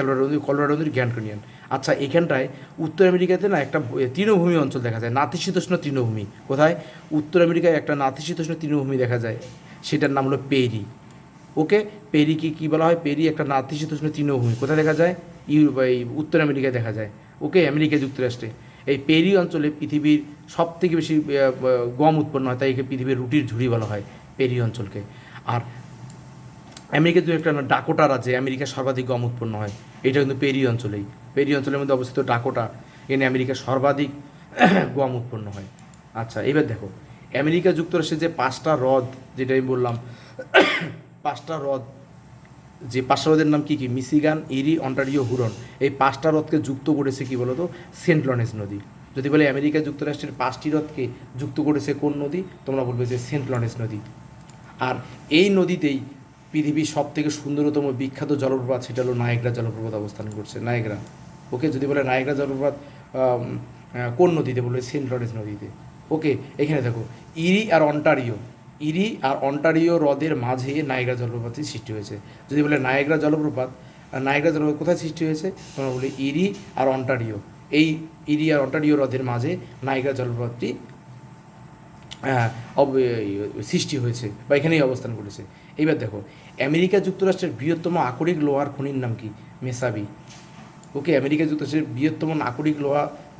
কলোরাডো নদীর গ্র্যান্ড ক্যানিয়ন। আচ্ছা, এখানটায় উত্তর আমেরিকাতে না একটা তৃণভূমি অঞ্চল দেখা যায়, নাতিশীতোষ্ণ তৃণভূমি। কোথায়? উত্তর আমেরিকায় একটা নাতিশীতোষ্ণ তৃণভূমি দেখা যায়, সেটার নাম হলো পেরি। ওকে। পেরি কী বলা হয়? পেরি একটা নাতিশীতোষ্ণ তৃণভূমি। কোথায় দেখা যায়? এই উত্তর আমেরিকায় দেখা যায়। ওকে, আমেরিকা যুক্তরাষ্ট্রে। এই পেরি অঞ্চলে পৃথিবীর সব থেকে বেশি গম উৎপন্ন হয়, তাই একে পৃথিবীর রুটির ঝুড়ি বলা হয় পেরি অঞ্চলকে। আর আমেরিকা যদি একটা ডাকোটা রাজ্যে আমেরিকার সর্বাধিক গম উৎপন্ন হয়, এটা কিন্তু পেরি অঞ্চলেই। পেরি অঞ্চলের মধ্যে অবস্থিত ডাকোটা, এখানে আমেরিকার সর্বাধিক গম উৎপন্ন হয়। আচ্ছা, এবার দেখো আমেরিকা যুক্তরাষ্ট্রের যে 5টা হ্রদ, যেটা আমি বললাম 5টা হ্রদ, যে 5টা হ্রদের নাম কী কী? মিশিগান, ইরি, অন্টারিও, হুরন। এই 5টা হ্রদকে যুক্ত করেছে কি বলো তো? সেন্ট লরেন্স নদী। যদি বলে আমেরিকা যুক্তরাষ্ট্রের 5টি হ্রদকে যুক্ত করেছে কোন নদী? তোমরা বলবে যে সেন্ট লরেন্স নদী। আর এই নদীতেই পৃথিবীর সব থেকে সুন্দরতম বিখ্যাত জলপ্রপাত, সেটা হলো নায়াগ্রা জলপ্রপাত অবস্থান করছে, নায়াগ্রা। ওকে। যদি বলে নায়াগ্রা জলপ্রপাত কোন নদীতে? বলবে সেন্ট লরেন্স নদীতে। ওকে। এখানে দেখো ইরি আর অন্টারিও হ্রদের মাঝে নায়াগ্রা জলপ্রপাতটি সৃষ্টি হয়েছে। যদি বলে নায়াগ্রা জলপ্রপাত কোথায় সৃষ্টি হয়েছে? তোমরা বলে ইরি আর অন্টারিও। এই ইরি আর অন্টারিও হ্রদের মাঝে নায়াগ্রা জলপ্রপাতটি সৃষ্টি হয়েছে বা এখানেই অবস্থান করেছে। এইবার দেখো আমেরিকা যুক্তরাষ্ট্রের বৃহত্তম আকরিক লোহার খনির নাম কি? মেসাবি। ওকে। আমেরিকা যুক্তরাষ্ট্রের বৃহত্তম আকরিক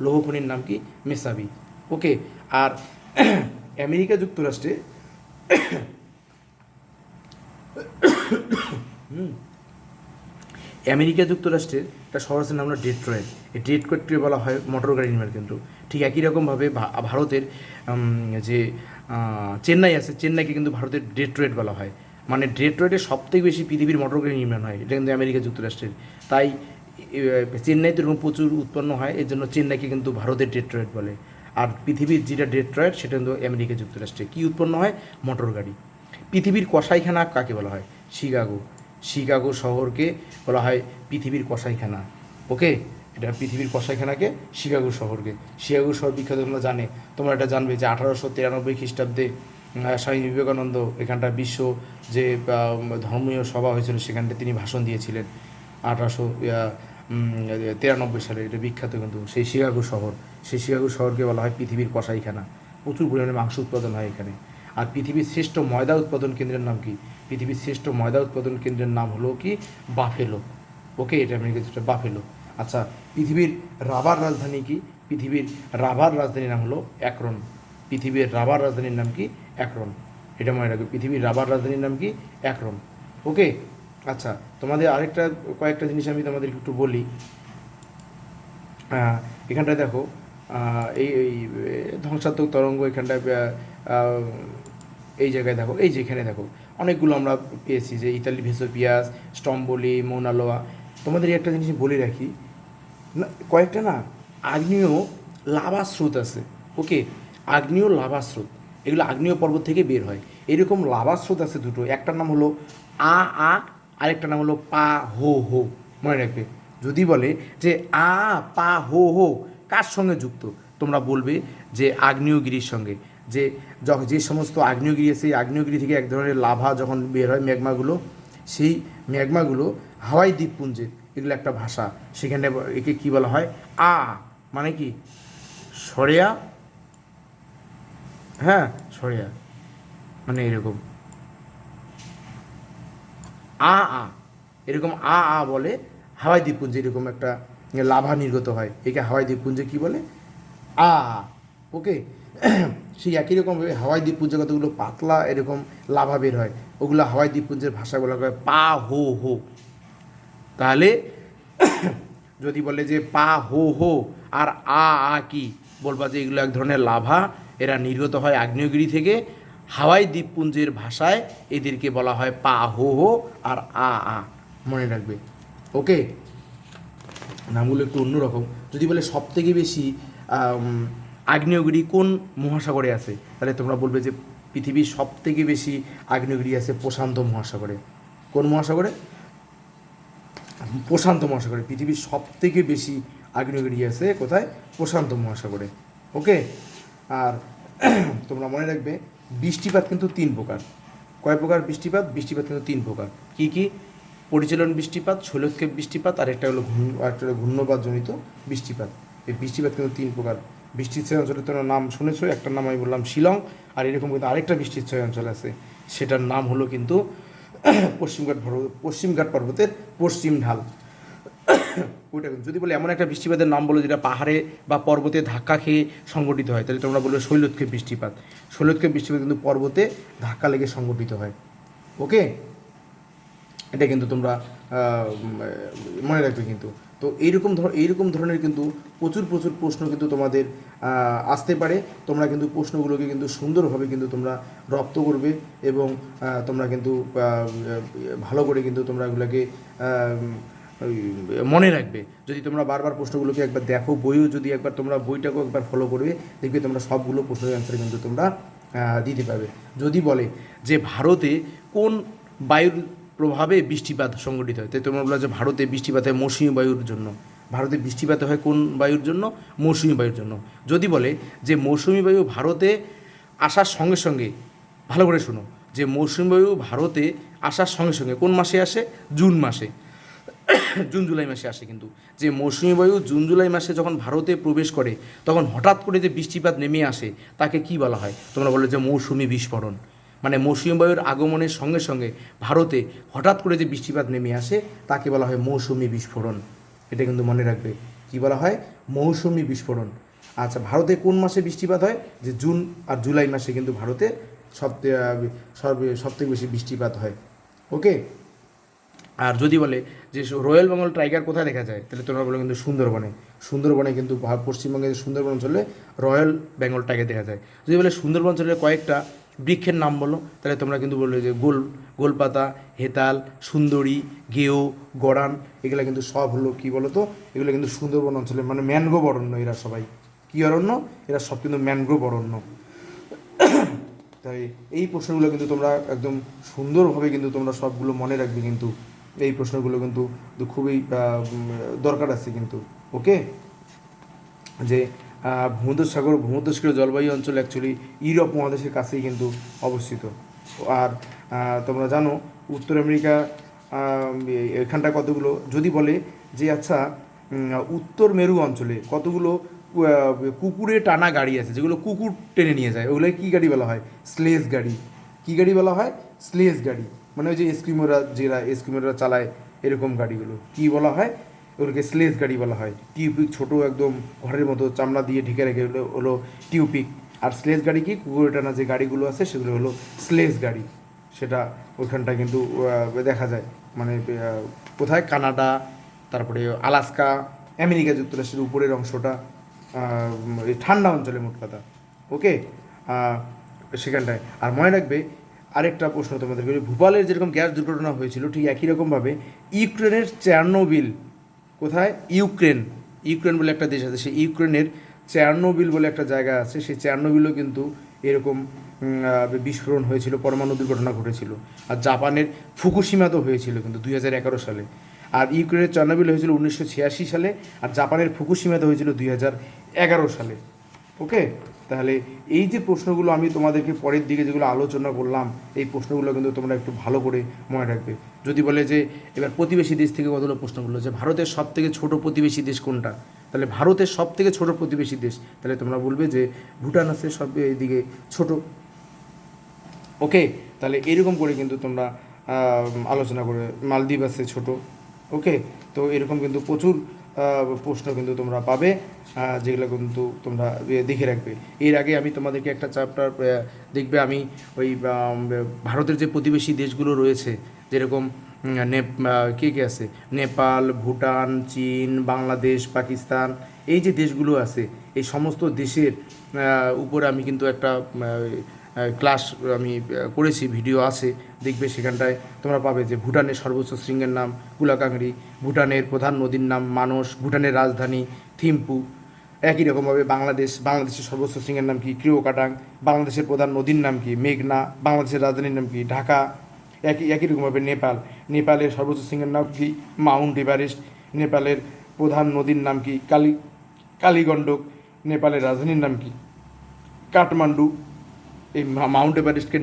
লৌহ খনির নাম কি? মেসাবি। ওকে। আর আমেরিকা যুক্তরাষ্ট্রে আমেরিকা যুক্তরাষ্ট্রের একটা শহরের নাম হলো ডেট্রয়েট। এই ডেট্রয়েটকে বলা হয় মোটর গাড়ি নির্মাণ কেন্দ্র। ঠিক একই রকমভাবে ভারতের যে চেন্নাই আছে, চেন্নাইকে কিন্তু ভারতের ডেট্রয়েট বলা হয়। মানে ডেট্রয়েটে সবথেকে বেশি পৃথিবীর মোটর গাড়ি নির্মাণ হয়, এটা কিন্তু আমেরিকা যুক্তরাষ্ট্রের। তাই চেন্নাইতে এরকম প্রচুর উৎপন্ন হয়, এর জন্য চেন্নাইকে কিন্তু ভারতের ডেট্রয়েট বলে। আর পৃথিবীর যেটা ডেট্রয়েট, সেটা কিন্তু আমেরিকা যুক্তরাষ্ট্রে। কী উৎপন্ন হয়? মোটর গাড়ি। পৃথিবীর কসাইখানা কাকে বলা হয়? শিকাগো শহরকে বলা হয় পৃথিবীর কসাইখানা। ওকে। এটা পৃথিবীর কসাইখানাকে শিকাগো শহরকে। শিকাগো শহর বিখ্যাত, তোমরা তোমরা এটা জানবে যে 1893 খ্রিস্টাব্দে স্বামী বিবেকানন্দ এখানটা বিশ্ব যে ধর্মীয় সভা হয়েছিল, সেখানটায় তিনি ভাষণ দিয়েছিলেন 1893 সালে। এটা বিখ্যাত কিন্তু সেই শিকাগো শহর। সেই শিকাগো শহরকে বলা হয় পৃথিবীর কসাইখানা। প্রচুর পরিমাণে মাংস উৎপাদন হয় এখানে। আর পৃথিবীর শ্রেষ্ঠ ময়দা উৎপাদন কেন্দ্রের নাম কি? পৃথিবীর শ্রেষ্ঠ ময়দা উৎপাদন কেন্দ্রের নাম হলো কি? বাফেলো। ওকে। এটা আমেরিকা যুক্তরাষ্ট্রের বাফেলো। আচ্ছা, পৃথিবীর রাবার রাজধানী কি? পৃথিবীর রাবার রাজধানীর নাম হলো অ্যাক্রন। পৃথিবীর রাবার রাজধানীর নাম কি? অ্যাক্রন। এটা মনে রাখবে, পৃথিবীর রাবার রাজধানীর নাম কি? অ্যাক্রন। ওকে। আচ্ছা, তোমাদের আরেকটা কয়েকটা জিনিস আমি তোমাদের একটু বলি। এখানটায় দেখো এই ধ্বংসাত্মক তরঙ্গ, এখানটায় এই জায়গায় দেখো, এই যেখানে দেখো অনেকগুলো আমরা পেয়েছি, যে ইতালি ভেসোপিয়াস, স্টম্বোলি, মৌনালোয়া। তোমাদের একটা জিনিস বলে রাখি, না কয়েকটা না আগ্নেয় লাভা স্রোত আছে। ওকে। আগ্নেয় লাভা স্রোত, এগুলো আগ্নেয় পর্বত থেকে বের হয়। এরকম লাভা স্রোত আছে দুটো, একটার নাম হলো আ আ, আরেকটার নাম হলো পা হো হো। মনে রাখবে, যদি বলে যে আ পা হো হো কার সঙ্গে যুক্ত, তোমরা বলবে যে আগ্নেয়গিরির সঙ্গে। যে সমস্ত আগ্নেয়গিরি আছে, এই আগ্নেয়গিরি থেকে এক ধরনের লাভা যখন বের হয় ম্যাগমাগুলো, সেই ম্যাগমাগুলো হাওয়াই দ্বীপপুঞ্জের, এগুলো একটা ভাষা, সেখানে একে কী বলা হয় আ, মানে কি সরেয়া, হ্যাঁ সরেয়া, মানে এরকম আ আ, এরকম আ আ বলে হাওয়াই দ্বীপপুঞ্জে এরকম একটা লাভা নির্গত হয়, একে হাওয়াই দ্বীপপুঞ্জে কী বলে আ আ। ওকে, সেই একই রকমভাবে হাওয়াই দ্বীপপুঞ্জে কতগুলো পাতলা এরকম লাভা বের হয়, ওগুলো হাওয়াই দ্বীপপুঞ্জের ভাষাগুলো হয় পা হো হো। তাহলে যদি বলে যে পা হো হো আর আ আ কি, বলবা যে এগুলো এক ধরনের লাভা, এরা নির্গত হয় আগ্নেয়গিরি থেকে, হাওয়াই দ্বীপপুঞ্জের ভাষায় এদেরকে বলা হয় পা হো হো আর আ আ। মনে রাখবে, ওকে। নামগুলো একটু অন্যরকম। যদি বলে সবথেকে বেশি আগ্নেয়গিরি কোন মহাসাগরে আছে, তাহলে তোমরা বলবে যে পৃথিবীর সবথেকে বেশি আগ্নেয়গিরি আছে প্রশান্ত মহাসাগরে। কোন মহাসাগরে? প্রশান্ত মহাসাগরে। পৃথিবীর সবথেকে বেশি আগ্নেয়গিরি আছে কোথায়? প্রশান্ত মহাসাগরে। ওকে। আর তোমরা মনে রাখবে বৃষ্টিপাত কিন্তু 3 প্রকার। কয় প্রকার বৃষ্টিপাত? বৃষ্টিপাত কিন্তু 3 প্রকার। কী কী? পরিচালন বৃষ্টিপাত, শৈলক্ষেপ বৃষ্টিপাত, আর একটা হলো ঘূর্ণবাদজনিত বৃষ্টিপাত। এই বৃষ্টিপাত কিন্তু 3 প্রকার। বৃষ্টিচ্ছয় অঞ্চলের তোমরা নাম শুনেছো, একটার নাম আমি বললাম শিলং, আর এরকম কিন্তু আরেকটা বৃষ্টিচ্ছয় অঞ্চল আছে, সেটার নাম হলো কিন্তু পশ্চিমঘাট পর্বতের পশ্চিম ঢাল। ওইটা যদি বলে এমন একটা বৃষ্টিপাতের নাম বলো যেটা পাহাড়ে বা পর্বতে ধাক্কা খেয়ে সংগঠিত হয়, তাহলে তোমরা বলবে শৈলক্ষেপ বৃষ্টিপাত। শৈলক্ষেপ বৃষ্টিপাত কিন্তু পর্বতে ধাক্কা লেগে সংগঠিত হয়। ওকে, এটা কিন্তু তোমরা মনে রাখবে কিন্তু। তো এইরকম ধরনের কিন্তু প্রচুর প্রশ্ন কিন্তু তোমাদের আসতে পারে। তোমরা কিন্তু প্রশ্নগুলোকে কিন্তু সুন্দরভাবে কিন্তু তোমরা রপ্ত করবে, এবং তোমরা কিন্তু ভালো করে কিন্তু তোমরা এগুলোকে মনে রাখবে। যদি তোমরা বারবার প্রশ্নগুলোকে একবার দেখো, বইও যদি একবার তোমরা বইটাকেও একবার ফলো করবে, দেখবে তোমরা সবগুলো প্রশ্নের অ্যান্সার কিন্তু তোমরা দিতে পারবে। যদি বলে যে ভারতে কোন বায়ুর প্রভাবে বৃষ্টিপাত সংঘটিত হয়, তাই তোমরা বলা যে ভারতে বৃষ্টিপাত হয় মৌসুমী বায়ুর জন্য। ভারতে বৃষ্টিপাত হয় কোন বায়ুর জন্য? মৌসুমী বায়ুর জন্য। যদি বলে যে মৌসুমী বায়ু ভারতে আসার সঙ্গে সঙ্গে, ভালো করে শোনো, যে মৌসুমী বায়ু ভারতে আসার সঙ্গে সঙ্গে কোন মাসে আসে? জুন মাসে, জুন জুলাই মাসে আসে। কিন্তু যে মৌসুমী বায়ু জুন জুলাই মাসে যখন ভারতে প্রবেশ করে, তখন হঠাৎ করে যে বৃষ্টিপাত নেমে আসে, তাকে কি বলা হয়? তোমরা বলো যে মৌসুমী বিস্ফোরণ। মানে মৌসুমী বায়ুর আগমনের সঙ্গে সঙ্গে ভারতে হঠাৎ করে যে বৃষ্টিপাত নেমে আসে, তাকে বলা হয় মৌসুমী বিস্ফোরণ। এটা কিন্তু মনে রাখবে, কি বলা হয়? মৌসুমী বিস্ফোরণ। আচ্ছা, ভারতে কোন মাসে বৃষ্টিপাত হয়? যে জুন আর জুলাই মাসে কিন্তু ভারতে সবথেকে বেশি বৃষ্টিপাত হয়। ওকে। আর যদি বলে যে রয়্যাল বেঙ্গল টাইগার কোথায় দেখা যায়, তাহলে তোমরা বলো কিন্তু সুন্দরবনে। সুন্দরবনে কিন্তু পশ্চিমবঙ্গের সুন্দরবন অঞ্চলে রয়্যাল বেঙ্গল টাইগার দেখা যায়। যদি বলে সুন্দরবন অঞ্চলের কয়েকটা বৃক্ষের নাম বলো, তাহলে তোমরা কিন্তু বলবে যে গোলপাতা, হেতাল, সুন্দরী, গেও, গড়ান, এগুলো কিন্তু সব হলো কী বলো তো? এগুলো কিন্তু সুন্দরবন অঞ্চলে, মানে ম্যানগ্রোভ অরণ্য। এরা সবাই কী অরণ্য? এরা সব কিন্তু ম্যানগ্রোভ অরণ্য। তাই এই প্রশ্নগুলো কিন্তু তোমরা একদম সুন্দরভাবে কিন্তু তোমরা সবগুলো মনে রাখবে কিন্তু। এই প্রশ্নগুলো কিন্তু খুবই দরকার আছে কিন্তু। ওকে, যে ভূমধ্যসাগরীয় জলবায়ু অঞ্চল অ্যাকচুয়ালি ইউরোপ মহাদেশের কাছেই কিন্তু অবস্থিত। আর তোমরা জানো উত্তর আমেরিকা এখানটা কতগুলো, যদি বলে যে আচ্ছা উত্তর মেরু অঞ্চলে কতগুলো কুকুরে টানা গাড়ি আছে, যেগুলো কুকুর টেনে নিয়ে যায়, ওগুলো কী গাড়ি বলা হয়? স্লেজ গাড়ি। কী গাড়ি বলা হয়? স্লেজ গাড়ি। মানে ওই যে এস্কিমোরা চালায় এরকম গাড়িগুলো কী বলা হয়? ওগুলোকে স্লেজ গাড়ি বলা হয়। টিউপিক, ছোটো একদম ঘরের মতো চামড়া দিয়ে ঢেকে রেখে হলো টিউপিক। আর স্লেজ গাড়ি কি? কুকুরে টানা যে গাড়িগুলো আছে সেগুলো হলো স্লেজ গাড়ি। সেটা ওইখানটায় কিন্তু দেখা যায়। মানে কোথায়? কানাডা, তারপরে আলাস্কা, আমেরিকা যুক্তরাষ্ট্রের উপরের অংশটা, ঠান্ডা অঞ্চলে মোট কথা। ওকে, সেখানটায়। আর মনে রাখবে আরেকটা প্রশ্ন তোমাদের, ভোপালের যেরকম গ্যাস দুর্ঘটনা হয়েছিল, ঠিক একই রকমভাবে ইউক্রেনের চেরনোবিল, কোথায়? ইউক্রেন বলে একটা দেশ আছে, সেই ইউক্রেনের চেরনোবিল বলে একটা জায়গা আছে, সেই চেরনোবিলও কিন্তু এরকম বিস্ফোরণ হয়েছিল, পরমাণু দুর্ঘটনা ঘটেছিল। আর জাপানের ফুকুশিমাতেও হয়েছিল কিন্তু 2011 সালে। আর ইউক্রেনের চার্নোবিল হয়েছিল 1986 সালে, আর জাপানের ফুকুশিমাতে হয়েছিল 2011 সালে। ওকে, তাহলে এই যে প্রশ্নগুলো আমি তোমাদেরকে পরের দিকে যেগুলো আলোচনা করলাম, এই প্রশ্নগুলো কিন্তু তোমরা একটু ভালো করে মনে রাখবে। যদি বলে যে এবার প্রতিবেশী দেশ থেকে কতগুলো প্রশ্নগুলো, যে ভারতের সব থেকে ছোটো প্রতিবেশী দেশ কোনটা, তাহলে ভারতের সব থেকে ছোটো প্রতিবেশী দেশ, তাহলে তোমরা বলবে যে ভুটান আছে সব এইদিকে ছোট। ওকে, তাহলে এরকম করে কিন্তু তোমরা আলোচনা করে, মালদ্বীপ আছে ছোট। ওকে, তো এরকম কিন্তু প্রচুর প্রশ্ন কিন্তু তোমরা পাবে, যেগুলো কিন্তু তোমরা দেখে রাখবে। এর আগে আমি তোমাদেরকে একটা চ্যাপ্টার দেখবে, আমি ওই ভারতের যে প্রতিবেশী দেশগুলো রয়েছে, যেরকম কে কে আছে, নেপাল, ভুটান, চীন, বাংলাদেশ, পাকিস্তান, এই যে দেশগুলো আছে, এই সমস্ত দেশের উপরে আমি কিন্তু একটা ক্লাস আমি করেছি, ভিডিও আছে, দেখবে সেখানটায় তোমরা পাবে যে ভুটানের সর্বোচ্চ শৃঙ্গের নাম কুলাকাংরি, ভুটানের প্রধান নদীর নাম মানস, ভুটানের রাজধানী থিম্পু। একই রকমভাবে বাংলাদেশের সর্বোচ্চ শৃঙ্গের নাম কি ক্রিওকাটাং, বাংলাদেশের প্রধান নদীর নাম কি মেঘনা, বাংলাদেশের রাজধানীর নাম কি ঢাকা। একই রকমভাবে নেপালের সর্বোচ্চ শৃঙ্গের নাম কি মাউন্ট এভারেস্ট, নেপালের প্রধান নদীর নাম কি কালীগণ্ডক, নেপালের রাজধানীর নাম কি কাঠমান্ডু। এই মাউন্ট এভারেস্টকে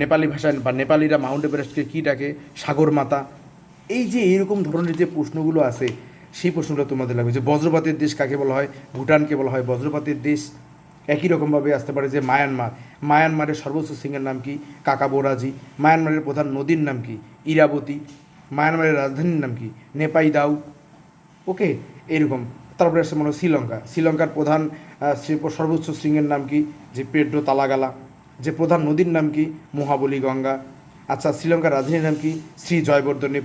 নেপালি ভাষায় বা নেপালিরা মাউন্ট এভারেস্টকে কী ডাকে, সাগর মাতা। এই যে এইরকম ধরনের যে প্রশ্নগুলো আছে, সেই প্রশ্নগুলো তোমাদের লাগবে। যে বজ্রপাতের দেশ কাকে বলা হয়, ভুটানকে বলা হয় বজ্রপাতের দেশ। একই রকমভাবে আসতে পারে যে মায়ানমারের সর্বোচ্চ শৃঙ্গের নাম কি কাকাবোরাজি, মায়ানমারের প্রধান নদীর নাম কি ইরাবতী, মায়ানমারের রাজধানীর নাম কি নেপাইদাউ। ওকে, এরকম। তারপরে আসছে মনে হয় শ্রীলঙ্কার প্রধান সর্বোচ্চ শৃঙ্গের নাম কি যে পেড্রো তালাগালা, যে প্রধান নদীর নাম কি মহাবলী গঙ্গা। আচ্ছা, শ্রীলঙ্কার রাজধানীর নাম কি শ্রী জয়বর্ধনে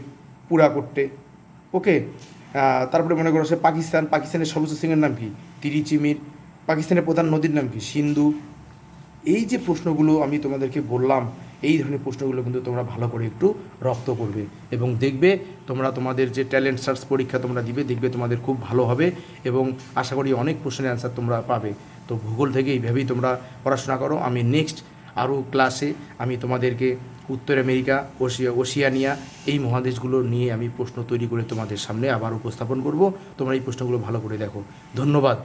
পুরাকোট্টে। ওকে, তারপরে মনে করো সে পাকিস্তানের সর্বোচ্চ শৃঙ্গের নাম কি তিরিচিমির, পাকিস্তানের প্রধান নদীর নাম কি সিন্ধু। এই যে প্রশ্নগুলো আমি তোমাদেরকে বললাম, এই ধরনের প্রশ্নগুলো কিন্তু তোমরা ভালো করে একটু রপ্ত করবে, এবং দেখবে তোমরা তোমাদের যে ট্যালেন্ট সার্চ পরীক্ষা তোমরা দিবে, দেখবে তোমাদের খুব ভালো হবে, এবং আশা করি অনেক প্রশ্নের অ্যান্সার তোমরা পাবে। তো ভূগোল থেকে এইভাবেই তোমরা পড়াশোনা করো। আমি নেক্সট আরও ক্লাসে আমি তোমাদেরকে উত্তর আমেরিকা, ওশিয়ানিয়া, এই মহাদেশগুলো নিয়ে আমি প্রশ্ন তৈরি করে তোমাদের সামনে আবার উপস্থাপন করব। তোমরা এই প্রশ্নগুলো ভালো করে দেখো। ধন্যবাদ।